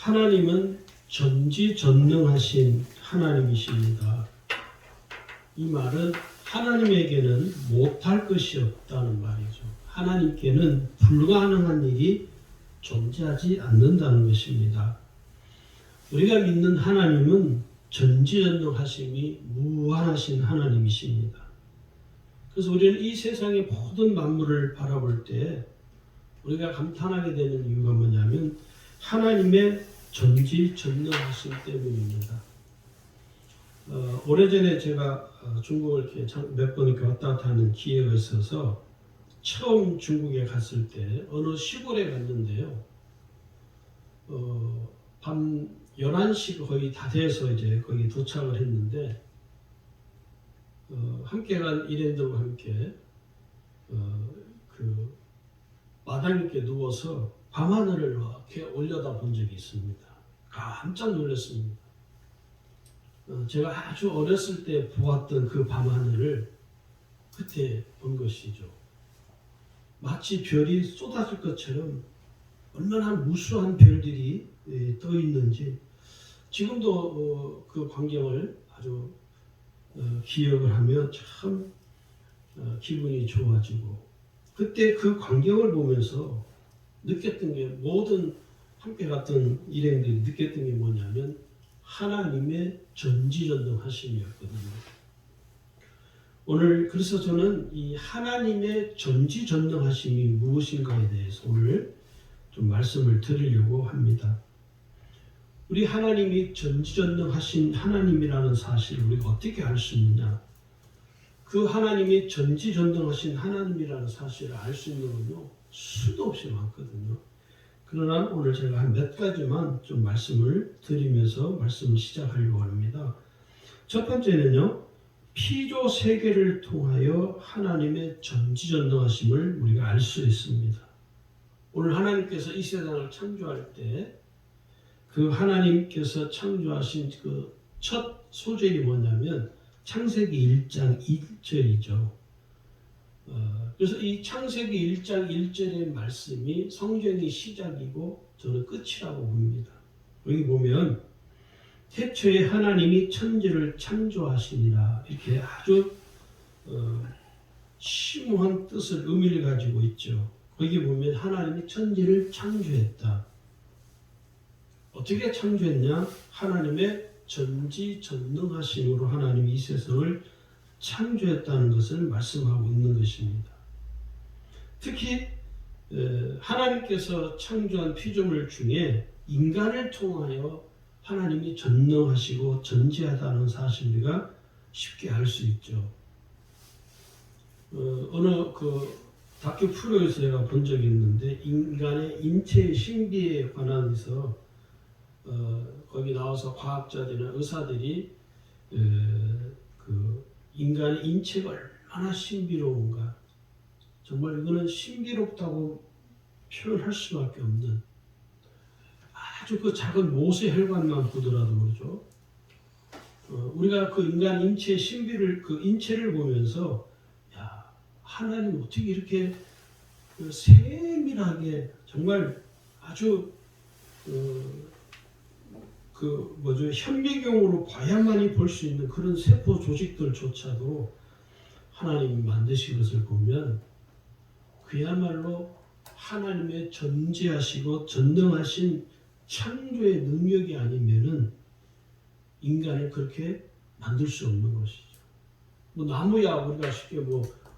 하나님은 전지전능하신 하나님이십니다. 이 말은 하나님에게는 못할 것이 없다는 말이죠. 하나님께는 불가능한 일이 존재하지 않는다는 것입니다. 우리가 믿는 하나님은 전지전능하심이 무한하신 하나님이십니다. 그래서 우리는 이 세상의 모든 만물을 바라볼 때 우리가 감탄하게 되는 이유가 뭐냐면 하나님의 전지전능하심 때문입니다. 오래전에 제가 중국을 이렇게 몇 번 이렇게 왔다 갔다 하는 기회가 있어서 처음 중국에 갔을 때 어느 시골에 갔는데요. 밤 11시 거의 다 돼서 이제 거기 도착을 했는데 함께 간 일행들과 함께 그 마당 밑에 누워서 밤하늘을 이렇게 올려다 본 적이 있습니다. 깜짝 놀랐습니다. 제가 아주 어렸을 때 보았던 그 밤하늘을 그때 본 것이죠. 마치 별이 쏟아질 것처럼 얼마나 무수한 별들이 떠 있는지 지금도 그 광경을 아주 기억을 하며 참 기분이 좋아지고 그때 그 광경을 보면서 느꼈던 게 모든 함께 갔던 일행들이 느꼈던 게 뭐냐면 하나님의 전지전능하심이었거든요. 오늘 그래서 저는 이 하나님의 전지전능하심이 무엇인가에 대해서 오늘 좀 말씀을 드리려고 합니다. 우리 하나님이 전지전능하신 하나님이라는 사실을 우리가 어떻게 알 수 있느냐? 그 하나님이 전지전능하신 하나님이라는 사실을 알 수 있는 건요 수도 없이 많거든요. 그러나 오늘 제가 한 몇 가지만 좀 말씀을 드리면서 말씀을 시작하려고 합니다. 첫 번째는요, 피조 세계를 통하여 하나님의 전지전능하심을 우리가 알 수 있습니다. 오늘 하나님께서 이 세상을 창조할 때 그 하나님께서 창조하신 그 첫 소절이 뭐냐면 창세기 1장 1절이죠. 그래서 이 창세기 1장 1절의 말씀이 성경의 시작이고 저는 끝이라고 봅니다. 여기 보면 태초에 하나님이 천지를 창조하시니라 이렇게 아주 심오한 뜻을 의미를 가지고 있죠. 거기 보면 하나님이 천지를 창조했다. 어떻게 창조했냐? 하나님의 전지전능하심으로 하나님이 이 세상을 창조했다는 것을 말씀하고 있는 것입니다. 특히 하나님께서 창조한 피조물 중에 인간을 통하여 하나님이 전능하시고 전지하다는 사실을 우리가 쉽게 알 수 있죠. 어느 그 다큐 프로에서 제가 본 적이 있는데 인간의 인체의 신비에 관해서 거기 나와서 과학자들이나 의사들이 그 인간의 인체가 얼마나 신비로운가 정말 이거는 신비롭다고 표현할 수밖에 없는 아주 그 작은 모세 혈관만 보더라도 그렇죠. 우리가 그 인간 인체의 신비를 그 인체를 보면서 야 하나님 어떻게 이렇게 그 세밀하게 정말 아주 현미경으로 봐야만이 볼 수 있는 그런 세포 조직들조차도 하나님이 만드신 것을 보면 그야말로 하나님의 전지하시고 전능하신 창조의 능력이 아니면은 인간을 그렇게 만들 수 없는 것이죠. 뭐 나무야 우리가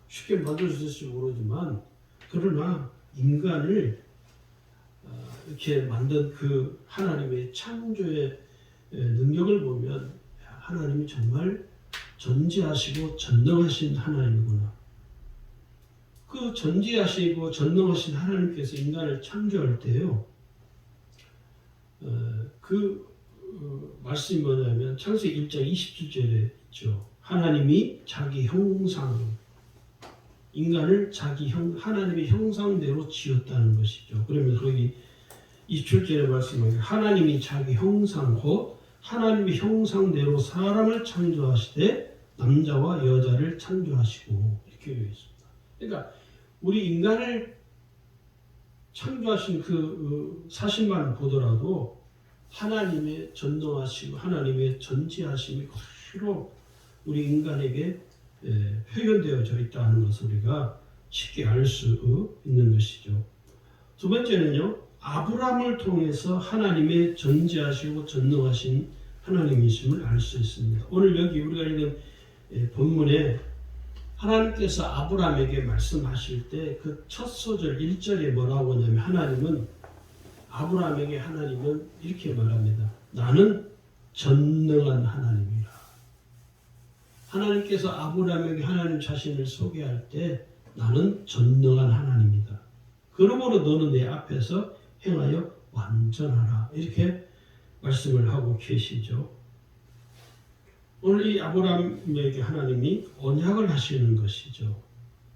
쉽게 만들 수 있을지 모르지만 그러나 인간을 이렇게 만든 그 하나님의 창조의 능력을 보면 하나님이 정말 전지하시고 전능하신 하나님이구나. 그 전지하시고 전능하신 하나님께서 인간을 창조할 때요. 말씀이 뭐냐면 창세기 1장 27절에 있죠. 하나님이 자기 형상 인간을 하나님의 형상대로 지었다는 것이죠. 그러면 거기 27절에 말씀하면 하나님이 자기 형상 곧 하나님의 형상대로 사람을 창조하시되 남자와 여자를 창조하시고 이렇게 되어 있습니다. 그러니까 우리 인간을 창조하신 그 사실만 보더라도 하나님의 전능하시고 하나님의 전지하심이 그대로 우리 인간에게 표현되어져 있다는 것을 우리가 쉽게 알 수 있는 것이죠. 두 번째는요, 아브라함을 통해서 하나님의 전지하시고 전능하신 하나님이심을 알 수 있습니다. 오늘 여기 우리가 읽은 본문에 하나님께서 아브라함에게 말씀하실 때 그 첫 소절 1절에 뭐라고 하냐면 하나님은 아브라함에게 하나님은 이렇게 말합니다. 나는 전능한 하나님이라. 하나님께서 아브라함에게 하나님 자신을 소개할 때 나는 전능한 하나님이다. 그러므로 너는 내 앞에서 행하여 완전하라. 이렇게 말씀을 하고 계시죠. 오늘 이 아브라함에게 하나님이 언약을 하시는 것이죠.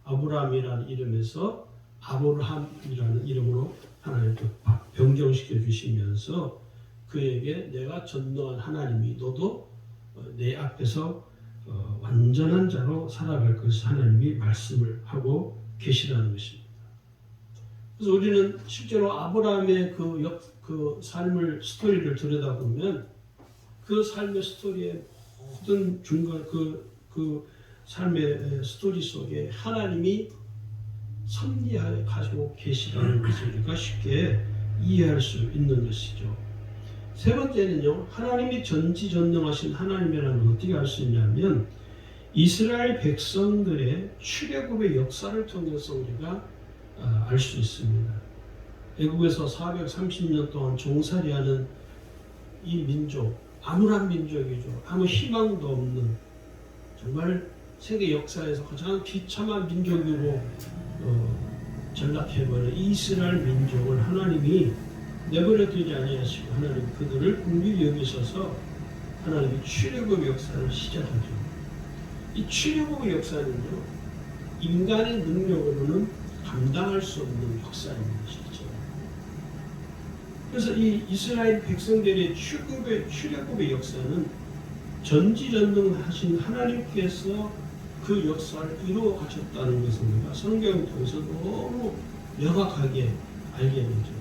아브라함이라는 이름에서 아브라함이라는 이름으로 하나님 또 변경시켜 주시면서 그에게 내가 전능한 하나님이 너도 내 앞에서 완전한 자로 살아갈 것을 하나님이 말씀을 하고 계시라는 것입니다. 그래서 우리는 실제로 아브라함의 그 삶을 스토리를 들여다보면 그 삶의 스토리의 모든 중간 그 삶의 스토리 속에 하나님이 섭리하여 가지고 계시다는 것을 우리가 쉽게 이해할 수 있는 것이죠. 세 번째는요, 하나님이 전지전능하신 하나님이라는 걸 어떻게 알 수 있냐면 이스라엘 백성들의 출애굽의 역사를 통해서 우리가 알 수 있습니다. 애굽에서 430년 동안 종살이하는 이 민족, 암울한 민족이죠. 아무 희망도 없는 정말 세계 역사에서 가장 비참한 민족으로 전락해버린 이스라엘 민족을 하나님이 내버려 두지 아니하시고 하나님 그들을 긍휼히 여기셔서 하나님이 출애굽의 역사를 시작하죠. 이 출애굽의 역사는요, 인간의 능력으로는 감당할 수 없는 역사입니다. 실제. 그래서 이 이스라엘 백성들의 출애굽의 역사는 전지전능하신 하나님께서 그 역사를 이루어 가셨다는 것을 우리가 성경을 통해서 너무 명확하게 알게 되죠.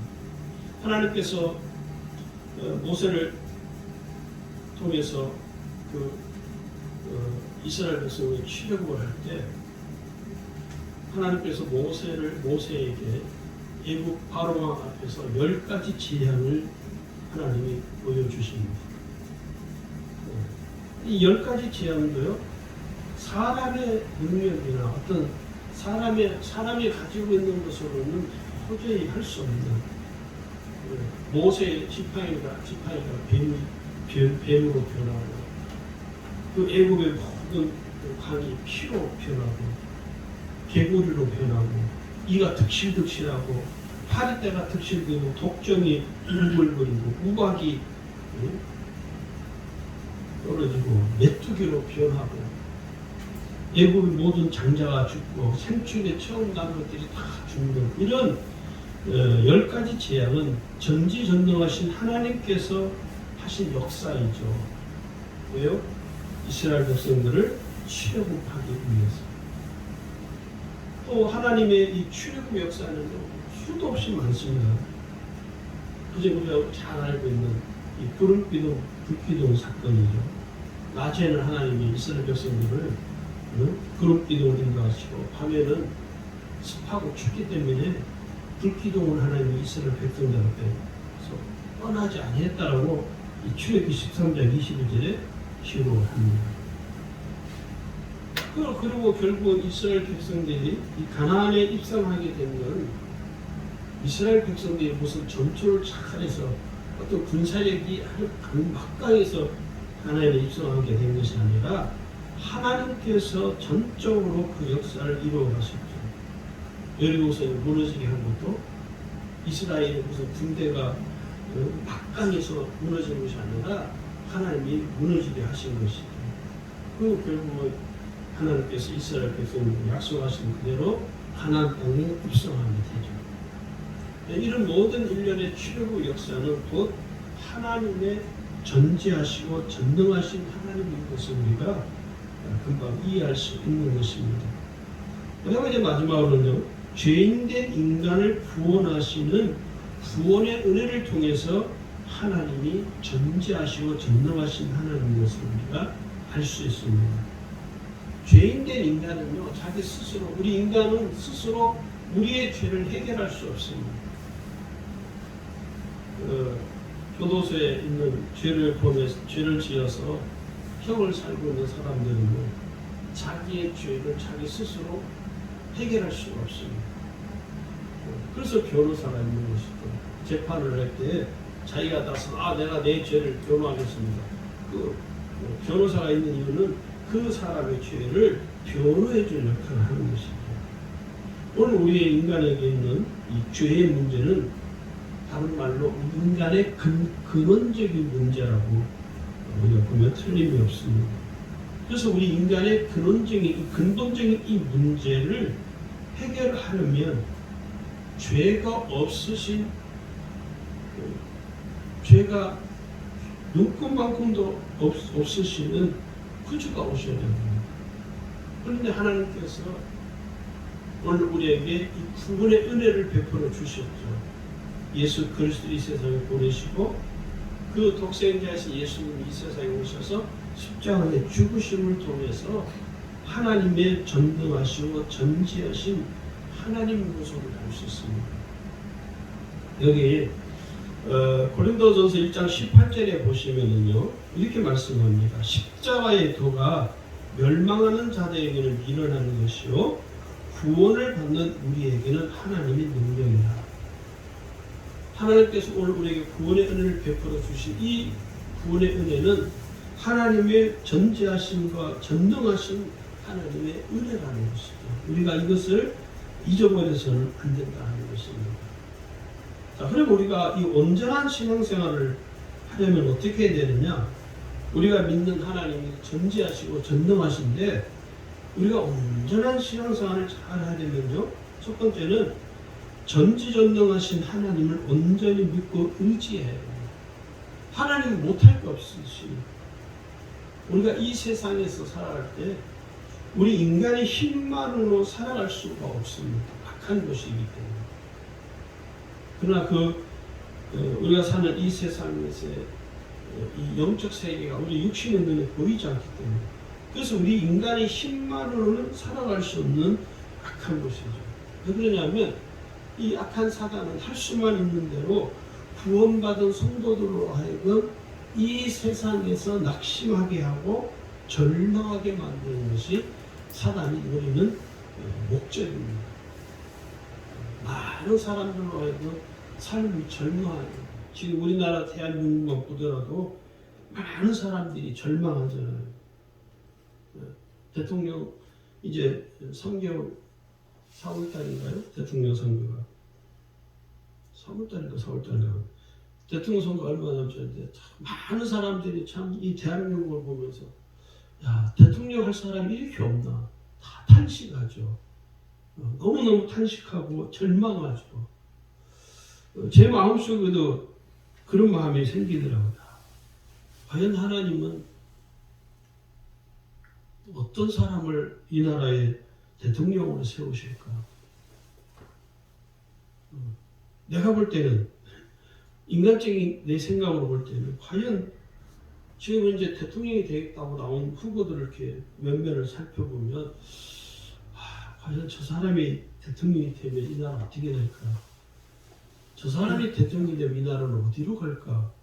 하나님께서 모세를 통해서 이스라엘 백성의 출애굽을 할 때 하나님께서 모세에게 애굽 바로왕 앞에서 10가지 재앙을 하나님이 보여주십니다. 이 10가지 재앙도요, 사람의 능력이나 어떤 사람이 가지고 있는 것으로는 도저히 할 수 없는 모세의 지팡이가 뱀으로 변하고 그 애굽의 모든 강이 피로 변하고 개구리로 변하고 이가 득실득실하고 파리떼가 득실되고 독정이 울글거리고 우박이 떨어지고 메뚜기로 변하고 애굽의 모든 장자가 죽고 생축에 처음 난 것들이 다 죽는 이런 10가지 재앙은 전지전능하신 하나님께서 하신 역사이죠. 왜요? 이스라엘 백성들을 출애굽하기 위해서. 또 하나님의 이 출애굽 역사는 수도 없이 많습니다. 그저 우리가 잘 알고 있는 이 불기둥 사건이죠. 낮에는 하나님이 이스라엘 백성들을 구름기둥을 인도하시고 밤에는 습하고 춥기 때문에 불기둥을 하나님이 이스라엘 백성들 앞에서 떠나지 아니했다라고 이 출애굽기 13장 21절에 기록을 합니다. 그리고 결국은 이스라엘 백성들이 이 가나안에 입성하게 된 건 이스라엘 백성들이 무슨 전투를 잘해서 어떤 군사력이 아주 막강해서 가나안에 입성하게 된 것이 아니라 하나님께서 전적으로 그 역사를 이루어 가셨죠. 여리고성이 무너지게 한 것도 이스라엘의 무슨 군대가 막강해서 무너진 것이 아니라 하나님이 무너지게 하신 것이죠. 그리고 결국은 하나님께서 이스라엘 백성들에게 약속하신 그대로 가나안 땅에 입성하게 되죠. 이런 모든 일련의 출애굽 역사는 곧 하나님의 전지하시고 전능하신 하나님인 것을 우리가 금방 이해할 수 있는 것입니다. 그다음에 이제 마지막으로는요, 죄인된 인간을 구원하시는 구원의 은혜를 통해서 하나님이 전지하시고 전능하신 하나님인 것을 우리가 알 수 있습니다. 죄인된 인간은요, 자기 스스로, 우리 인간은 스스로 우리의 죄를 해결할 수 없습니다. 교도소에 있는 죄를 지어서 형을 살고 있는 사람들은요, 자기의 죄를 자기 스스로 해결할 수가 없습니다. 그래서 변호사가 있는 것이죠. 재판을 할 때 자기가 나서 내가 내 죄를 변호하겠습니다. 변호사가 있는 이유는 그 사람의 죄를 변호해 줄 역할을 하는 것이죠. 오늘 우리의 인간에게 있는 이 죄의 문제는 다른 말로 인간의 근원적인 문제라고 우리가 보면 틀림이 없습니다. 그래서 우리 인간의 근본적인 이 문제를 해결하려면 죄가 없으신, 죄가 눈꽃만큼도 없으시는 구주가 오셔야 됩니다. 그런데 하나님께서 오늘 우리에게 이 구원의 은혜를 베풀어 주셨죠. 예수 그리스도 이 세상에 보내시고 그 독생자이신 예수님이 이 세상에 오셔서 십자가의 죽으심을 통해서 하나님의 전능하시고 전지하신 하나님 모습을 볼 수 있습니다. 여기 고린도전서 1장 18절에 보시면은요, 이렇게 말씀합니다. 십자가의 도가 멸망하는 자들에게는 미련한 것이요 구원을 받는 우리에게는 하나님의 능력이라. 하나님께서 오늘 우리에게 구원의 은혜를 베풀어 주신 이 구원의 은혜는 하나님의 전지하심과 전능하신 하나님의 은혜라는 것이죠. 우리가 이것을 잊어버려서는 안 된다는 것입니다. 자, 그럼 우리가 이 온전한 신앙생활을 하려면 어떻게 해야 되느냐? 우리가 믿는 하나님이 전지하시고 전능하신데 우리가 온전한 신앙생활을 잘 하려면요, 첫 번째는 전지전능하신 하나님을 온전히 믿고 의지해야 합니다. 하나님은 못할 게 없으시니 우리가 이 세상에서 살아갈 때 우리 인간의 힘만으로 살아갈 수가 없습니다. 악한 것이기 때문에. 그러나 우리가 사는 이 세상에서 이 영적 세계가 우리 육신의 눈에 보이지 않기 때문에, 그래서 우리 인간의 힘만으로는 살아갈 수 없는 악한 것이죠. 왜 그러냐면 이 악한 사단은 할 수만 있는 대로 구원받은 성도들로 하여금 이 세상에서 낙심하게 하고 절망하게 만드는 것이 사단이 노리는 목적입니다. 많은 사람들로 하여금 삶이 절망하게, 지금 우리나라 대한민국만 보더라도 많은 사람들이 절망하잖아요. 대통령 이제 3개월 4월달인가요? 대통령 선거가 3월달인가 4월달인가 대통령 선거 얼마 남지 않는데 많은 사람들이 참 이 대한민국을 보면서 야, 대통령 할 사람이 이렇게 없나, 다 탄식하죠. 너무너무 탄식하고 절망하죠. 제 마음속에도 그런 마음이 생기더라고요. 과연 하나님은 어떤 사람을 이 나라의 대통령으로 세우실까? 내가 볼 때는, 인간적인 내 생각으로 볼 때는 과연 지금 이제 대통령이 되겠다고 나온 후보들을 이렇게 면면을 살펴보면 과연 저 사람이 대통령이 되면 이 나라 어떻게 될까? 저 사람이 대통령이 되면 이 나라는 어디로 갈까?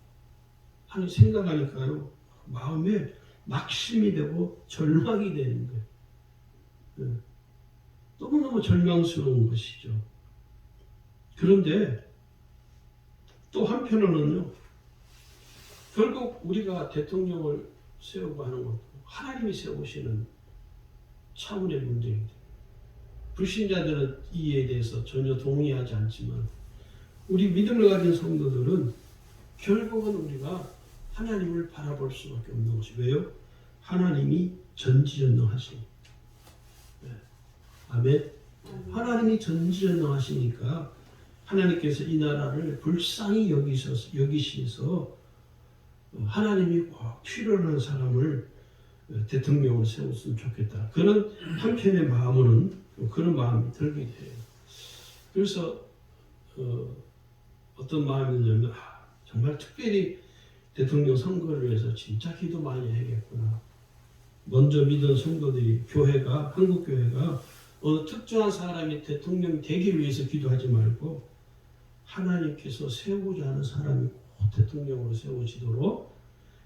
하는 생각하니까요, 마음에 낙심이 되고 절망이 되는 거예요. 너무너무 절망스러운 것이죠. 그런데 또 한편으로는요, 결국 우리가 대통령을 세우고 하는 것도 하나님이 세우시는 차원의 문제입니다. 불신자들은 이에 대해서 전혀 동의하지 않지만 우리 믿음을 가진 성도들은 결국은 우리가 하나님을 바라볼 수밖에 없는 것이, 왜요? 하나님이 전지전능하시니. 아멘. 하나님이 전지전능하시니까 하나님께서 이 나라를 불쌍히 여기셔서 하나님이 꼭 필요한 사람을 대통령으로 세웠으면 좋겠다. 그런 한편의 마음으로는 그런 마음이 들게 돼요. 그래서 어떤 마음이 드냐면 정말 특별히 대통령 선거를 위해서 진짜 기도 많이 해야겠구나. 먼저 믿은 성도들이 교회가 한국 교회가 어느 특정한 사람이 대통령 되기 위해서 기도하지 말고 하나님께서 세우고자 하는 사람이 꼭 대통령으로 세워지도록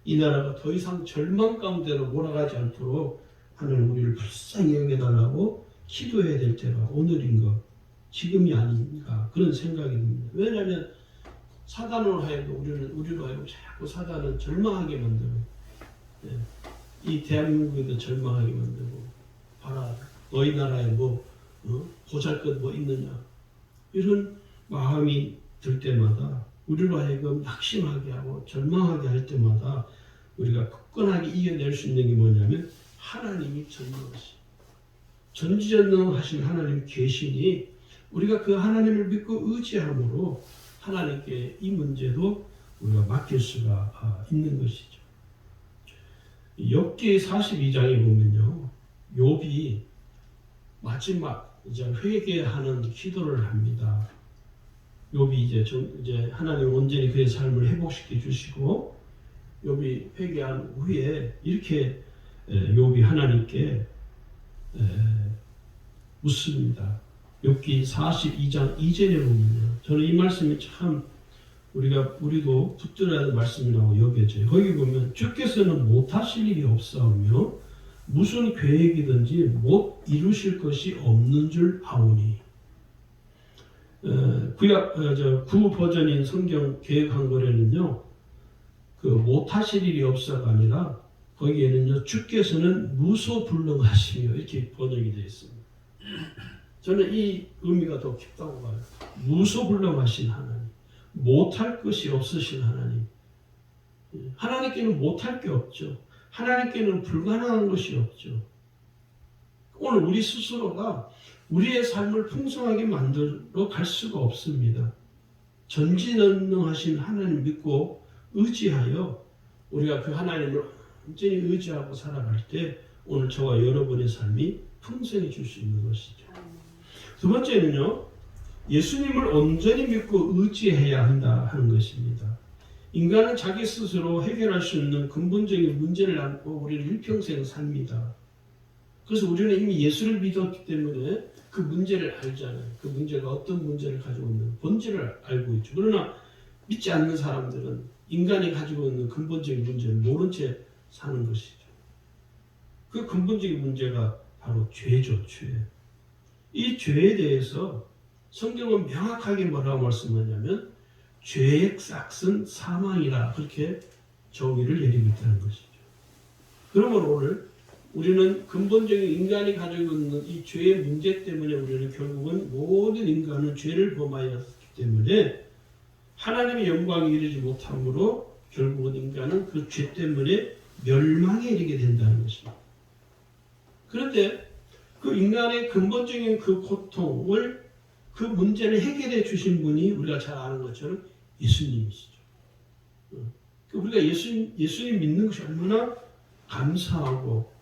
이 나라가 더 이상 절망 가운데로 몰아가지 않도록 하나님 우리를 불쌍히 여겨달라고 기도해야 될 때가 오늘인 것, 지금이 아닌가 그런 생각이 듭니다. 왜냐하면 사단으로 하여금 우리로 하여금 자꾸 사단은 절망하게 만들고 이 대한민국에도 절망하게 만들고 봐라 너희 나라에 보잘것 뭐 있느냐 이런 마음이 들 때마다 우리로 하여금 낙심하게 하고 절망하게 할 때마다 우리가 굳건하게 이겨낼 수 있는 게 뭐냐면 하나님이 전지전능하신 하나님 계시니 우리가 그 하나님을 믿고 의지함으로 하나님께 이 문제도 우리가 맡길 수가 있는 것이죠. 욥기 42장에 보면요, 욥이 마지막 이제 회개하는 기도를 합니다. 욥이 이제 하나님 온전히 그의 삶을 회복시켜 주시고 욥이 회개한 후에 이렇게 욥이 하나님께 묻습니다. 욥기 42장 2절에 보면요. 저는 이 말씀이 참 우리도 붙들어야 할 말씀이라고 여겨져요. 거기 보면 주께서는 못하실 일이 없사오며 무슨 계획이든지 못 이루실 것이 없는 줄 아오니. 구 버전인 성경 개혁한 거에는요, 그 못하실 일이 없어가 아니라 거기에는요, 주께서는 무소불능하시며 이렇게 번역이 되어 있습니다. 저는 이 의미가 더 깊다고 봐요. 무소불능하신 하나님, 못할 것이 없으신 하나님. 하나님께는 못할 게 없죠. 하나님께는 불가능한 것이 없죠. 오늘 우리 스스로가 우리의 삶을 풍성하게 만들어 갈 수가 없습니다. 전지전능하신 하나님 믿고 의지하여 우리가 그 하나님을 완전히 의지하고 살아갈 때 오늘 저와 여러분의 삶이 풍성해질 수 있는 것이죠. 두 번째는요, 예수님을 온전히 믿고 의지해야 한다 하는 것입니다. 인간은 자기 스스로 해결할 수 있는 근본적인 문제를 안고 우리는 일평생 삽니다. 그래서 우리는 이미 예수를 믿었기 때문에 그 문제를 알잖아요. 그 문제가 어떤 문제를 가지고 있는 본질을 알고 있죠. 그러나 믿지 않는 사람들은 인간이 가지고 있는 근본적인 문제를 모른 채 사는 것이죠. 그 근본적인 문제가 바로 죄죠. 죄. 이 죄에 대해서 성경은 명확하게 뭐라고 말씀하냐면 죄의 싹은 사망이라 그렇게 정의를 내리고 있다는 것이죠. 그러면 오늘 우리는 근본적인 인간이 가지고 있는 이 죄의 문제 때문에 우리는 결국은 모든 인간은 죄를 범하였기 때문에 하나님의 영광에 이르지 못함으로 결국은 인간은 그 죄 때문에 멸망에 이르게 된다는 것입니다. 그런데 그 인간의 근본적인 그 고통을 그 문제를 해결해 주신 분이 우리가 잘 아는 것처럼 예수님이시죠. 우리가 예수님 믿는 것이 얼마나 감사하고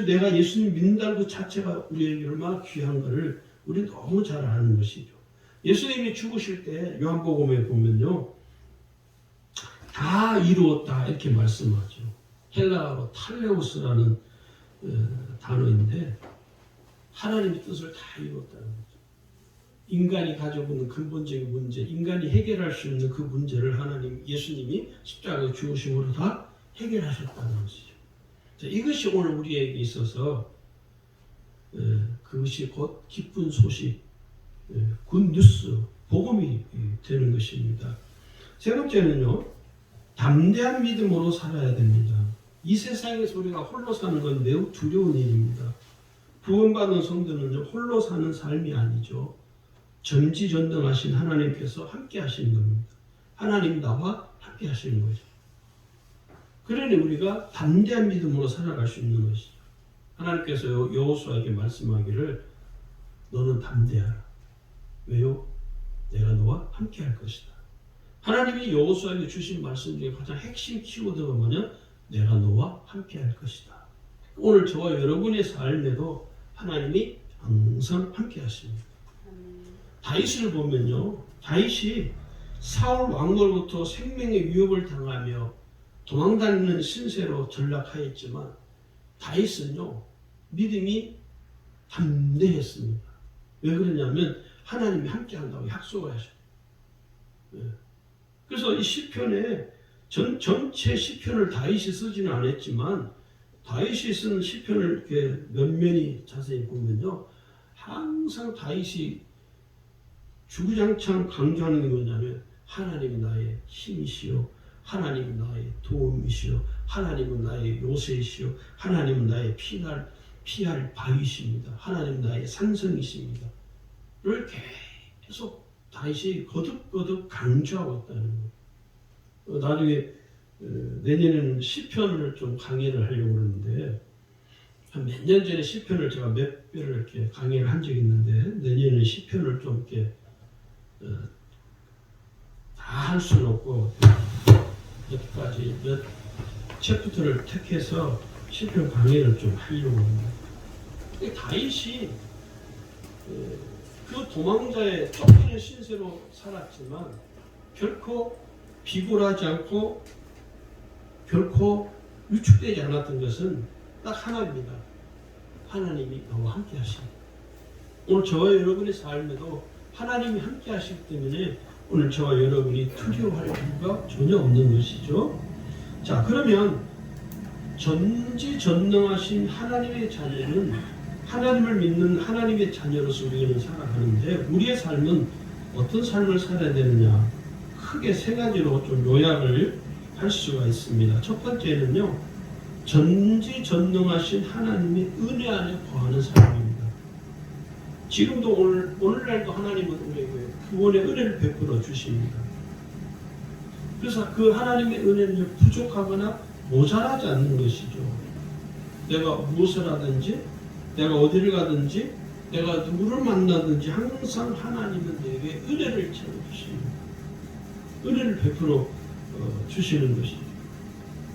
내가 예수님 믿는다는 것 자체가 우리에게 얼마나 귀한가를 우리는 너무 잘 아는 것이죠. 예수님이 죽으실 때 요한복음에 보면요, 다 이루었다 이렇게 말씀하죠. 헬라어로 탈레오스라는 단어인데 하나님의 뜻을 다 이루었다는 거죠. 인간이 가지고 있는 근본적인 문제, 인간이 해결할 수 있는 그 문제를 예수님이 십자가에 죽으심으로 다 해결하셨다는 것이죠. 자, 이것이 오늘 우리에게 있어서 그것이 곧 기쁜 소식, 굿뉴스, 복음이 되는 것입니다. 세 번째는요, 담대한 믿음으로 살아야 됩니다. 이 세상에서 우리가 홀로 사는 건 매우 두려운 일입니다. 구원받은 성도는 홀로 사는 삶이 아니죠. 전지전능하신 하나님께서 함께 하시는 겁니다. 하나님 나와 함께 하시는 거죠. 그러니 우리가 담대한 믿음으로 살아갈 수 있는 것이죠. 하나님께서 여호수아에게 말씀하기를 너는 담대하라. 왜요? 내가 너와 함께 할 것이다. 하나님이 여호수아에게 주신 말씀 중에 가장 핵심 키워드가 뭐냐? 내가 너와 함께 할 것이다. 오늘 저와 여러분의 삶에도 하나님이 항상 함께 하십니다. 다윗을 보면요, 다윗이 사울 왕으로부터 생명의 위협을 당하며 도망다니는 신세로 전락하였지만 다윗은요 믿음이 담대했습니다. 왜 그러냐면 하나님이 함께한다고 약속을 하셨어요. 그래서 이 시편에 전체 시편을 다윗이 쓰지는 않았지만 다윗이 쓴 시편을 이렇게 면면히 자세히 보면요 항상 다윗이 주구장창 강조하는 게 뭐냐면 하나님은 나의 힘이시요 하나님은 나의 도움이시요 하나님은 나의 요새이시요 하나님은 나의 피할 바위십니다. 하나님은 나의 산성이십니다. 를 계속 다윗이 거듭거듭 강조하고 있다는 거예요. 나중에 내년에는 시편을 좀 강의를 하려고 그러는데 한 몇 년 전에 시편을 제가 몇 배를 이렇게 강의를 한 적이 있는데 내년에는 시편을 좀 이렇게 다 할 수는 없고 몇 가지 몇 챕터를 택해서 시편 강의를 좀 하려고 합니다. 다윗이 그 도망자의 쫓기는 신세로 살았지만 결코 비굴하지 않고 결코 위축되지 않았던 것은 딱 하나입니다. 하나님이 나와 함께 하십니다. 오늘 저와 여러분의 삶에도 하나님이 함께 하시기 때문에 오늘 저와 여러분이 두려워할 이유가 전혀 없는 것이죠. 자, 그러면 전지전능하신 하나님의 자녀는 하나님을 믿는 하나님의 자녀로서 우리는 살아가는데 우리의 삶은 어떤 삶을 살아야 되느냐 크게 세 가지로 좀 요약을 할 수가 있습니다. 첫 번째는요 전지전능하신 하나님의 은혜 안에 거하는 삶입니다. 지금도 오늘날도 하나님은 우리에게 구원의 은혜를 베풀어 주십니다. 그래서 그 하나님의 은혜는 부족하거나 모자라지 않는 것이죠. 내가 무엇을 하든지 내가 어디를 가든지 내가 누구를 만나든지 항상 하나님은 내게 은혜를 채워주십니다. 은혜를 베풀어 주시는 것이죠.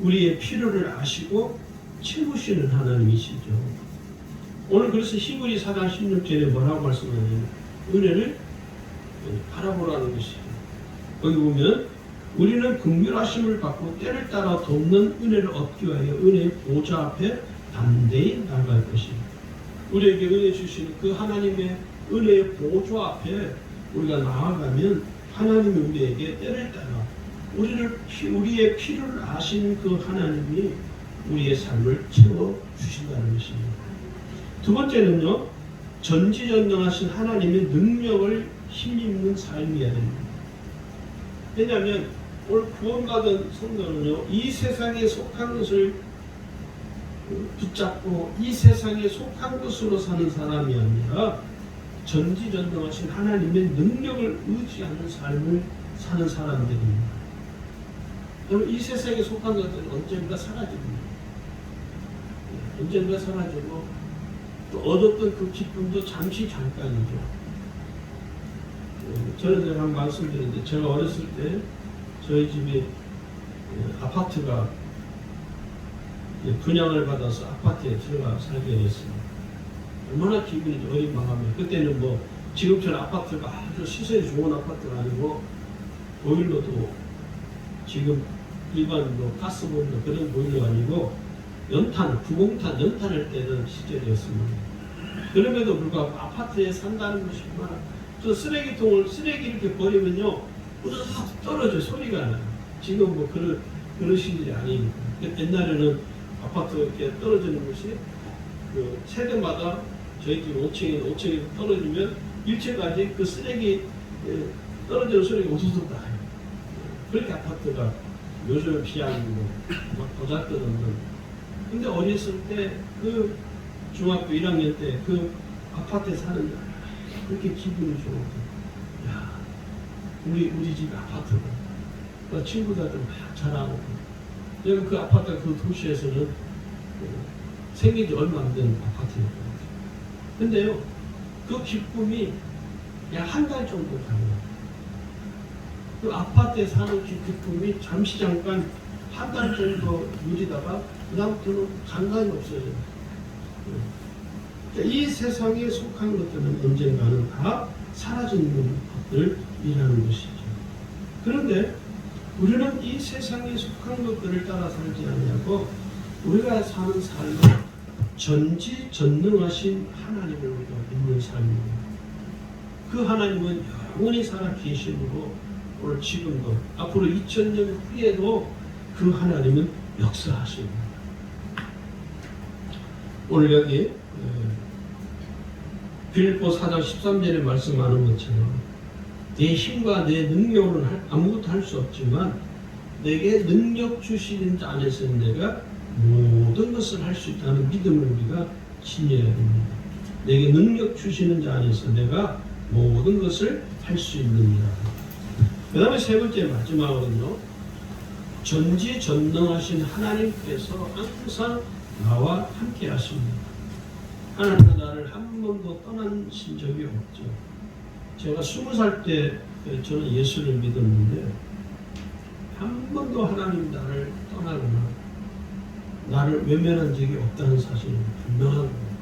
우리의 필요를 아시고 채우시는 하나님이시죠. 오늘 그래서 히브리 4장 16절에 뭐라고 말씀하냐면 은혜를 바라보라는 것이죠. 거기 보면 우리는 긍휼하심을 받고 때를 따라 돕는 은혜를 얻기 위하여 은혜의 보좌 앞에 담대히 나갈 것입니다. 우리에게 은혜 주시는 그 하나님의 은혜의 보좌 앞에 우리가 나아가면 하나님이 우리에게 때를 따라 우리의 필요를 아시는 그 하나님이 우리의 삶을 채워주신다는 것입니다. 두 번째는요, 전지전능하신 하나님의 능력을 힘입는 삶이어야 됩니다. 왜냐하면 오늘 구원받은 성도는요, 이 세상에 속한 것을 붙잡고 이 세상에 속한 것으로 사는 사람이 아니라 전지전능하신 하나님의 능력을 의지하는 삶을 사는 사람들입니다. 여러분, 이 세상에 속한 것들은 언젠가 사라집니다. 언젠가 사라지고 또 얻었던 그 기쁨도 잠시 잠깐이죠. 저는 제가 한 말씀드렸는데 제가 어렸을 때 저희 집에 아파트가 분양을 받아서 아파트에 들어가 살게 됐습니다. 얼마나 기분이 어린 마음에 그때는 뭐 지금처럼 아파트가 아주 시설이 좋은 아파트가 아니고 보일러도 지금 일반 뭐 가스보일러 그런 보일러가 아니고 연탄, 구공탄, 연탄을 떼는 시절이었습니다. 그럼에도 불구하고 아파트에 산다는 것이 얼마나 저 쓰레기 이렇게 버리면요 우드득 떨어져 소리가 나요. 지금 뭐 그런 시절이 아니니까. 옛날에는 아파트 이렇게 떨어지는 것이 그 세대마다 저희 집 5층에 떨어지면 1층까지 그 쓰레기 떨어지는 소리가 우드득 나요. 그렇게 아파트가 요즘 비하고 막 보잘것없는. 근데 어렸을 때 그 중학교 1학년 때 그 아파트에 사는 그렇게 기분이 좋고, 야, 우리 집 아파트가 친구들한테 막 자랑하고, 내가 그 아파트가 그 도시에서는 생긴 지 얼마 안 된 아파트였거든요. 근데요, 그 기쁨이 약 한 달 정도 가요. 그 아파트에 사는 기쁨이 잠시 잠깐 한 달 정도 누리다가 그다음부터는 감각이 없어져요. 이 세상에 속한 것들은 언젠가는 다 사라지는 것들이라는 것이죠. 그런데 우리는 이 세상에 속한 것들을 따라 살지 아니하고 우리가 사는 삶은 전지전능하신 하나님을 우리가 믿는 삶입니다. 그 하나님은 영원히 살아 계심으로 오늘 지금도 앞으로 2000년 후에도 그 하나님은 역사하십니다. 오늘 여기 빌립보 4장 13절에 말씀하는 것처럼 내 힘과 내 능력으로는 아무것도 할 수 없지만 내게 능력 주시는 자 안에서 내가 모든 것을 할 수 있다는 믿음을 우리가 지녀야 됩니다. 내게 능력 주시는 자 안에서 내가 모든 것을 할 수 있느니라. 그 다음에 세 번째 마지막으로는요, 전지전능하신 하나님께서 항상 나와 함께 하십니다. 하나님은 나를 한 번도 떠나신 적이 없죠. 제가 20살 때 저는 예수를 믿었는데 한 번도 하나님 나를 떠나거나 나를 외면한 적이 없다는 사실은 분명한 거예요.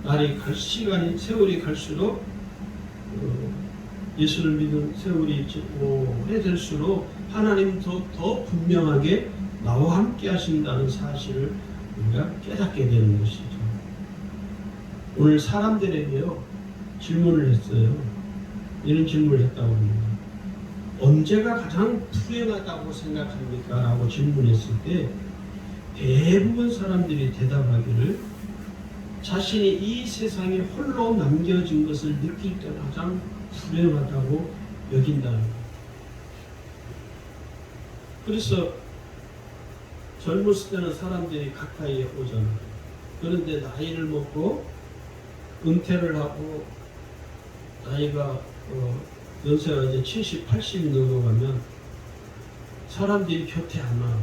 날이 갈 시간이 세월이 갈수록 예수를 믿은 세월이 오래될수록 하나님 더 분명하게 나와 함께 하신다는 사실을 우리가 깨닫게 되는 것이죠. 오늘 사람들에게요 질문을 했어요. 이런 질문을 했다고 합니다. 언제가 가장 불행하다고 생각합니까? 라고 질문했을 때 대부분 사람들이 대답하기를 자신이 이 세상에 홀로 남겨진 것을 느낄 때 가장 불행하다고 여긴다는 거예요. 그래서 젊었을 때는 사람들이 가까이에 오잖아요. 그런데 나이를 먹고 은퇴를 하고 나이가 연세가 이제 70, 80이 넘어가면 사람들이 곁에 안 와요.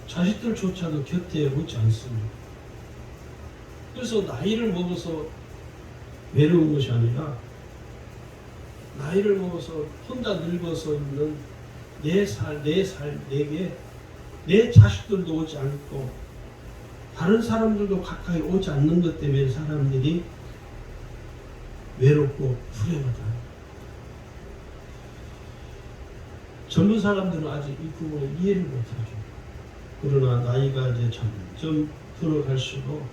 자식들조차도 곁에 오지 않습니다. 그래서 나이를 먹어서 외로운 것이 아니라 나이를 먹어서 혼자 늙어서 있는 내게 내 자식들도 오지 않고 다른 사람들도 가까이 오지 않는 것 때문에 사람들이 외롭고 불행하다. 젊은 사람들은 아직 이 부분을 이해를 못하죠. 그러나 나이가 이제 점점 들어갈수록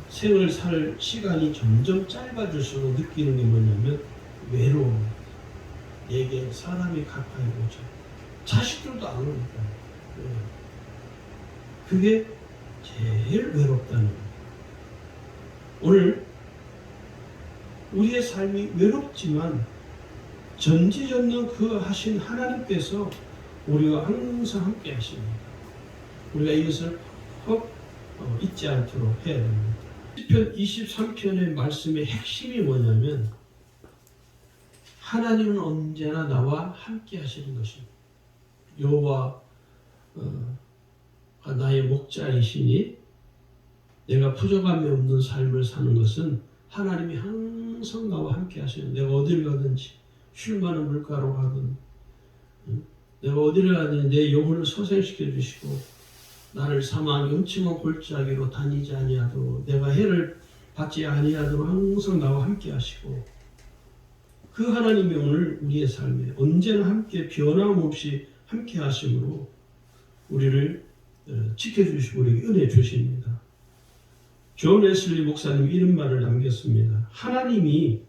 생을 살 시간이 점점 짧아질수록 느끼는 게 뭐냐면 외로움. 내게 사람이 가까이 오죠. 자식들도 안 오니까. 그게 제일 외롭다는 거예요. 오늘 우리의 삶이 외롭지만 전지전능 그 하신 하나님께서 우리와 항상 함께 하십니다. 우리가 이것을 꼭 잊지 않도록 해야 됩니다. 시편 23편의 말씀의 핵심이 뭐냐면 하나님은 언제나 나와 함께 하시는 것입니다. 여호와가 나의 목자이시니 내가 부족함이 없는 삶을 사는 것은 하나님이 항상 나와 함께 하시는, 내가 어딜 가든지 쉴 만한 물가로 가든 내가 어디를 가든지 내 영혼을 소생시켜 주시고 나를 사망 음침한 골짜기로 다니지 아니하도록 내가 해를 받지 아니하도록 항상 나와 함께 하시고 그 하나님이 오늘 우리의 삶에 언제나 함께 변함없이 함께 하심으로 우리를 지켜주시고 우리에게 은혜 주십니다. 존 웨슬리 목사님이 이런 말을 남겼습니다. 하나님이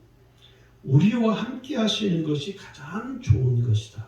우리와 함께 하시는 것이 가장 좋은 것이다.